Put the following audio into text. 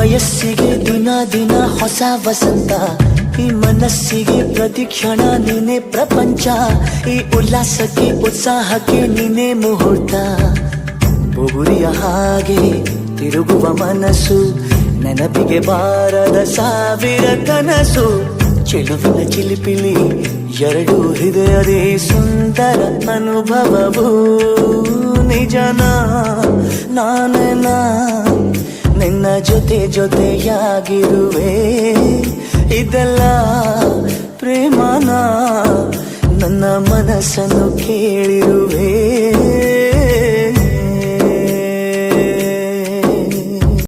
ವಯಸ್ಸಿಗೆ ದಿನ ದಿನ ಹೊಸ ವಸಂತ, ಈ ಮನಸ್ಸಿಗೆ ಪ್ರತಿ ಕ್ಷಣ ನೀನೆ ಪ್ರಪಂಚ, ಈ ಉಲ್ಲಾಸಕ್ಕೆ ಉತ್ಸಾಹಕ್ಕೆ ನೀನೆ ಮುಹೂರ್ತ. ಬುಗುರಿಯ ಹಾಗೆ ತಿರುಗುವ ಮನಸ್ಸು, ನೆನಪಿಗೆ ಬಾರದ ಸಾವಿರ ಕನಸು. ಚೆಲುವಿನ ಚಿಲಿಪಿಲಿ ಎರಡು ಹೃದಯದೇ ಸುಂದರ ಅನುಭವವು. ನಿಜನ ನಾನನ ನಿನ್ನ ಜೊತೆ ಜೊತೆಯಾಗಿರುವೆ, ಇದೆಲ್ಲ ಪ್ರೇಮನ ನನ್ನ ಮನಸ್ಸನ್ನು ಕೇಳಿರುವೆ.